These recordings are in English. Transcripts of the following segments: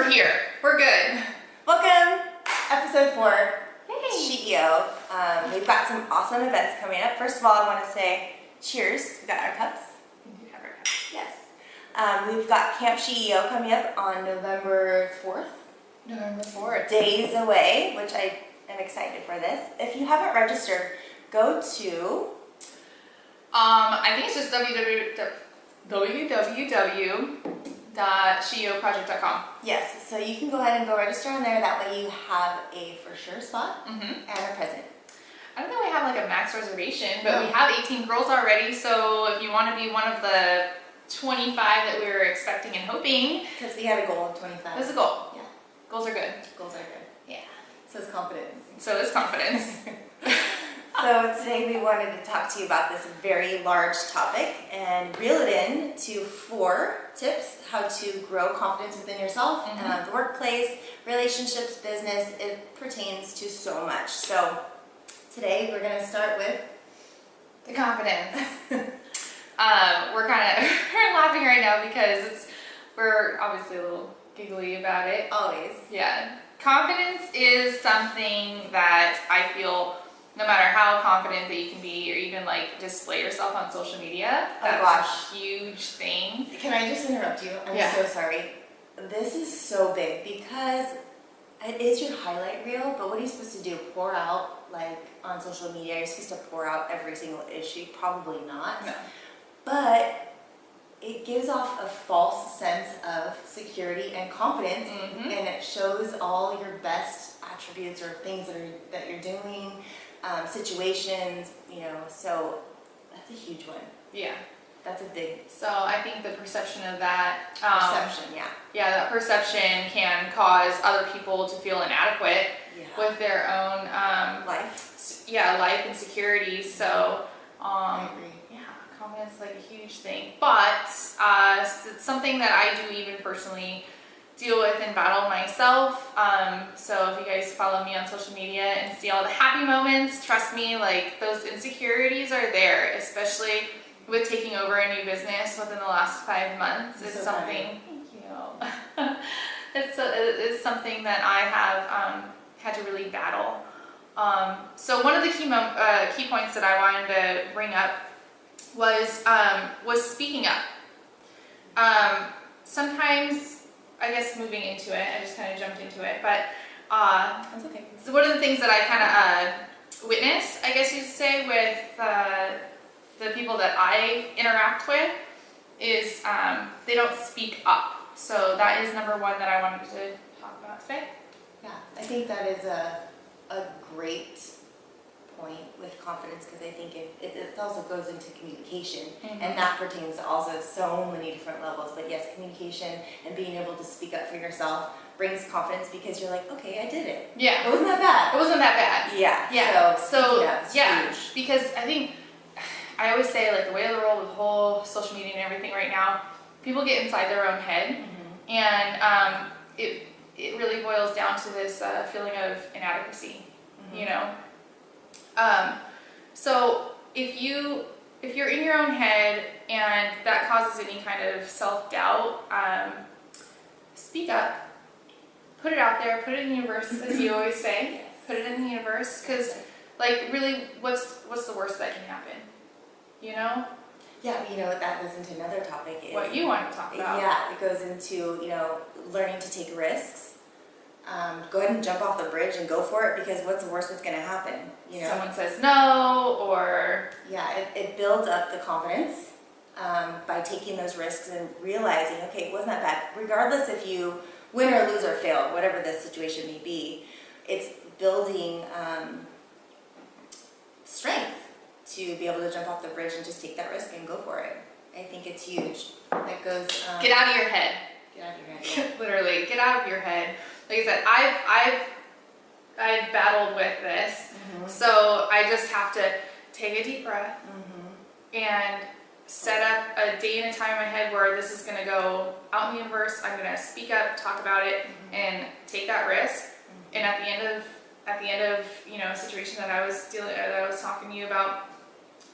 We're here. We're good. Welcome, episode 4, Hey. ShEO. We've got some awesome events coming up. First of all, I want to say cheers. We've got our cups. We do have our cups. Yes. We've got Camp ShEO coming up on November 4th. November 4th. Days away, which I am excited for this. If you haven't registered, go to... I think it's just www.sheoproject.com. Yes, so you can go ahead and go register on there. That way you have a for sure spot and a present. I don't think we have like a max reservation, but we have 18 girls already, so if you want to be one of the 25 that we were expecting and hoping. Because we had a goal of 25. That's a goal. Yeah. Goals are good. Goals are good. Yeah. So is confidence. So is confidence. So today we wanted to talk to you about this very large topic and reel it in to 4 tips how to grow confidence within yourself, the workplace, relationships, business. It pertains to so much. So today we're going to start with The confidence. We're kind of we're laughing right now because we're obviously a little giggly about it. always. Yeah. Confidence is something that I feel no matter how confident that you can be or even like display yourself on social media, that's a huge thing. Can I just interrupt you? I'm so sorry. This is so big because it is your highlight reel, but what are you supposed to do? Pour out like on social media? You're supposed to pour out every single issue? Probably not. No. But it gives off a false sense of security and confidence, and it shows all your best attributes or things that you're doing, situations, so that's a huge one. Yeah. That's a big So I think the perception of that perception, yeah, that perception can cause other people to feel inadequate with their own life. Life insecurities. So I agree. confidence is like a huge thing, but it's something that I do even personally deal with and battle myself. So if you guys follow me on social media and see all the happy moments, trust me, like those insecurities are there, especially with taking over a new business within the last 5 months. It's something. Thank you. It's something that I have had to really battle. So one of the key points that I wanted to bring up was speaking up. Sometimes, I guess moving into it, I just kind of jumped into it, but That's okay. so one of the things that I kind of witness, I guess you could say, with the people that I interact with is they don't speak up. So that is number one that I wanted to talk about today. Yeah, I think that is a great point with confidence because I think it also goes into communication, and that pertains to also so many different levels. But yes, communication and being able to speak up for yourself brings confidence because you're like, okay, I did it. Yeah. It wasn't that bad. It wasn't that bad. Yeah. Yeah. So it's huge. because I think I always say like the way of the world with the whole social media and everything right now, people get inside their own head, and it really boils down to this feeling of inadequacy, So if you're in your own head and that causes any kind of self-doubt, speak up, put it out there, put it in the universe, as you always say. Put it in the universe, because like really, what's the worst that can happen? Yeah, that goes into another topic. What you want to talk about. Yeah, it goes into, learning to take risks. Go ahead and jump off the bridge and go for it, because what's the worst that's going to happen? Someone says no, or... Yeah, it builds up the confidence by taking those risks and realizing, okay, it wasn't that bad. Regardless if you win or lose or fail, whatever the situation may be, it's building strength to be able to jump off the bridge and just take that risk and go for it. I think it's huge. That goes... get out of your head. Get out of your head. Literally, get out of your head. Like I said, I've battled with this, so I just have to take a deep breath and set up a day and a time in my head where this is going to go out in the universe. I'm going to speak up, talk about it, and take that risk. And at the end of a situation that I was talking to you about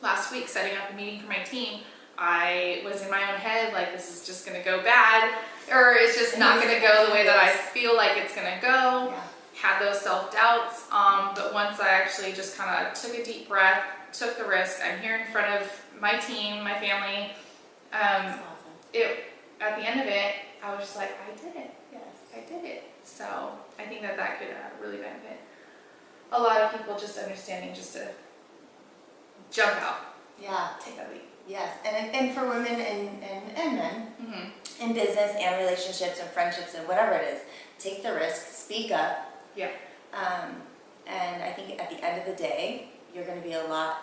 last week, setting up a meeting for my team, I was in my own head like, this is just going to go bad. or it's just not going to go the way that I Yes. feel like it's going to go. Yeah. Had those self-doubts, but once I actually just kind of took a deep breath, took the risk, I'm here in front of my team, my family. That's awesome. At the end of it, I was just like, I did it. Yes. I did it. So I think that that could really benefit a lot of people, just understanding just to jump out, Yeah. take that leap. Yes. And for women and men Mm-hmm. in business and relationships and friendships and whatever it is, take the risk, speak up. Yeah. And I think at the end of the day, you're going to be a lot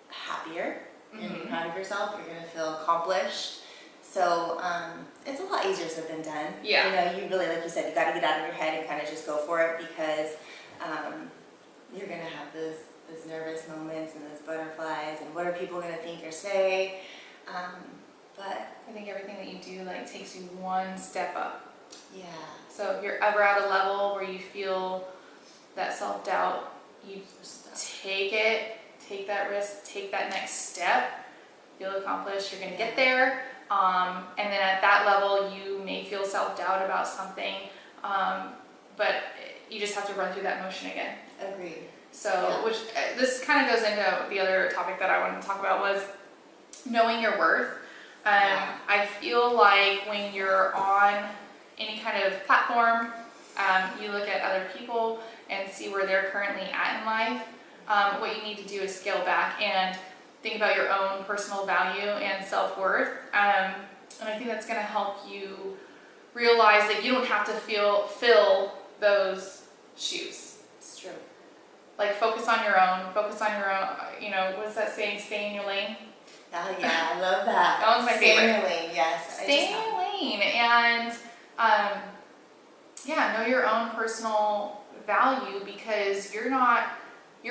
happier. You're going to be proud of yourself. You're going to feel accomplished. So it's a lot easier said than done. Yeah. You know, you really, like you said, you got to get out of your head and kind of just go for it, because you're going to have those nervous moments and those butterflies and what are people going to think or say. But I think everything that you do like takes you one step up. yeah. So if you're ever at a level where you feel that self-doubt, you take it, take that risk, take that next step, feel accomplished, you're going to get there. And then at that level, you may feel self-doubt about something, but you just have to run through that motion again. Agreed. So, Yeah. which this kind of goes into the other topic that I wanted to talk about, was knowing your worth. Yeah. I feel like when you're on any kind of platform, you look at other people and see where they're currently at in life. What you need to do is scale back and think about your own personal value and self-worth. And I think that's going to help you realize that you don't have to fill those shoes. It's true. Like focus on your own, you know, what's that saying? Stay in your lane. Oh, yeah, I love that. That one's my Stay favorite. in your lane, yes. Stay in your lane and yeah, know your own personal value, because your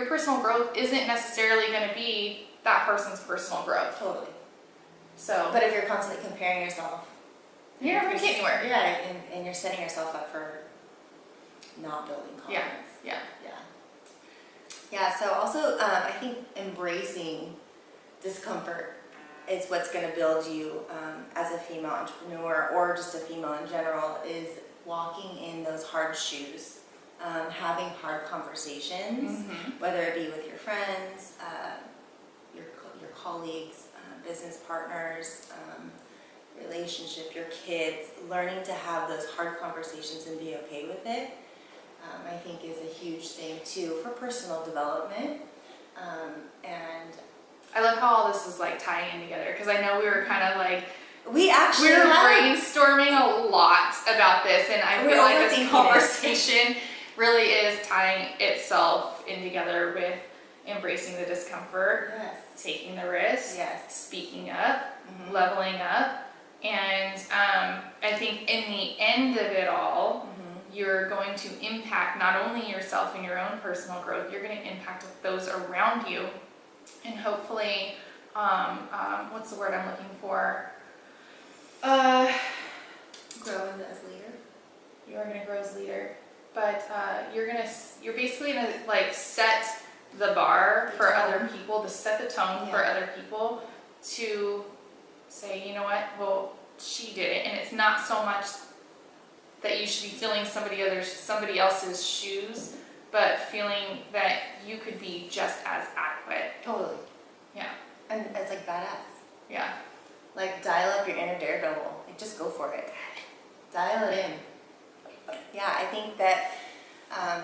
personal growth isn't necessarily going to be that person's personal growth. Totally. So, But if you're constantly comparing yourself, you're never going to get anywhere. Yeah, and you're setting yourself up for not building confidence. Yeah. Yeah. Yeah, so also I think embracing discomfort is what's going to build you as a female entrepreneur, or just a female in general, is walking in those hard shoes, having hard conversations, whether it be with your friends, your colleagues, business partners, relationship, your kids, learning to have those hard conversations and be okay with it, I think is a huge thing too for personal development. And I love how all this is like tying in together, because I know we were kind of like, we actually we're have, brainstorming a lot about this, and I We're feel like overthinking this it. conversation really is tying itself in together with embracing the discomfort, yes, taking the risk, yes, speaking up, mhm, leveling up, and I think in the end of it all, mhm, you're going to impact not only yourself and your own personal growth, you're going to impact those around you, and hopefully, what's the word I'm looking for? growing as leader. You are going to grow as a leader, but you're basically going to like set the bar for other people, to set the tone for other people, to say, you know what, well, she did it, and it's not so much that you should be filling somebody else's shoes, but feeling that you could be just as adequate. Totally. Yeah. And it's like badass. Yeah. Like dial up your inner daredevil. Like just go for it. Dial it in. Yeah, I think that, I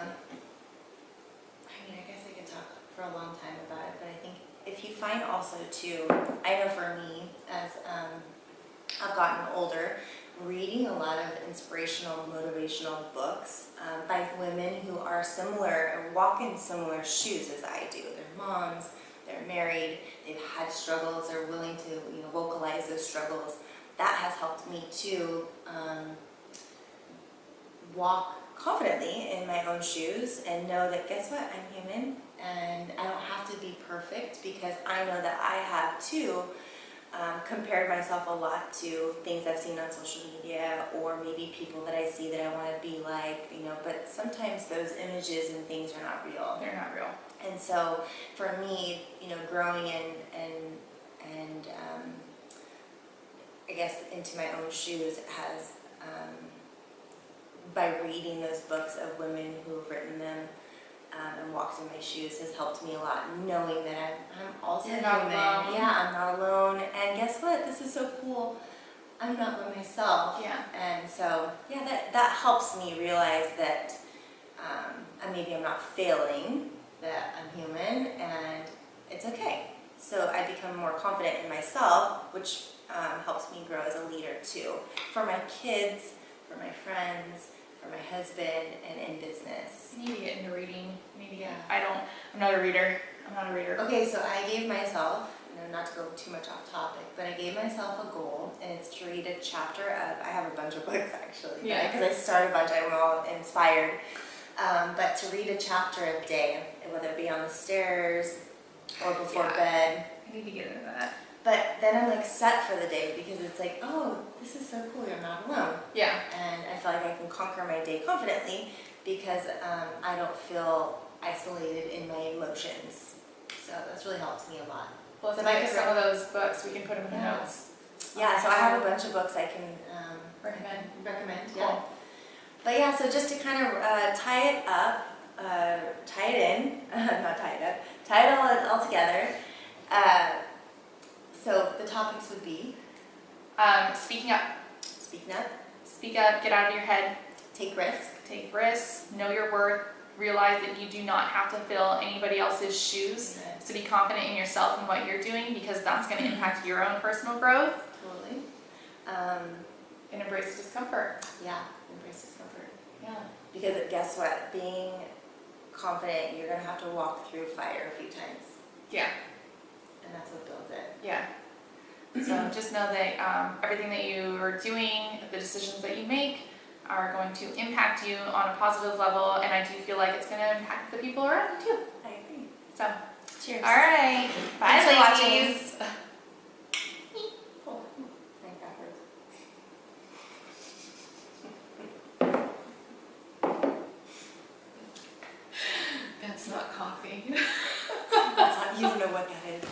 mean, I guess I could talk for a long time about it, but I think if you find also too, I know for me, as I've gotten older, reading a lot of inspirational, motivational books by women who are similar or walk in similar shoes as I do. They're moms, they're married, they've had struggles, they're willing to vocalize those struggles. That has helped me to walk confidently in my own shoes and know that, guess what, I'm human and I don't have to be perfect, because I know that I have too compared myself a lot to things I've seen on social media, or maybe people that I see that I want to be like, but sometimes those images and things are not real. They're not real. And so for me, growing and I guess into my own shoes has by reading those books of women who have written them and walked in my shoes has helped me a lot, knowing that I'm also You're human. not alone. Yeah, I'm not alone. And guess what? This is so cool. I'm not by myself. Yeah. And so, yeah, that helps me realize that maybe I'm not failing, that I'm human, and it's okay. So I become more confident in myself, which helps me grow as a leader too. For my kids, for my friends, for my husband, and in business. You need to get into reading. You need to get, Yeah. I'm not a reader. Okay, so I gave myself, not to go too much off topic, but I gave myself a goal, and it's to read a chapter of, I have a bunch of books actually, Yeah. because I started a bunch, I'm all inspired, but to read a chapter a day, whether it be on the stairs or before bed. I need to get into that. But then I'm like set for the day, because it's like, oh, this is so cool, you're not alone. Yeah. And I feel like I can conquer my day confidently, because I don't feel isolated in my emotions. So that's really helped me a lot. Well, So if I my get some of those books, we can put them in the Yeah. notes. Yeah, so I have a bunch of books I can recommend. Cool. Yeah. But yeah, so just to kind of tie it up, tie it in, not tie it up, tie it all together. So the topics would be Speaking up. speaking up, Speak up, get out of your head, take risks, take risks, know your worth, realize that you do not have to fill anybody else's shoes. So be confident in yourself and what you're doing, because that's going to impact your own personal growth. totally. And embrace discomfort. Yeah, embrace discomfort. Yeah. Because guess what? Being confident, you're going to have to walk through fire a few times. Yeah. And that's what builds it. Yeah. So just know that everything that you are doing, the decisions that you make, are going to impact you on a positive level, and I do feel like it's going to impact the people around you too. I agree. So, Cheers. all right. Bye, Thanks for watching. ladies. Oh, thank God. That's not coffee. You don't know what that is.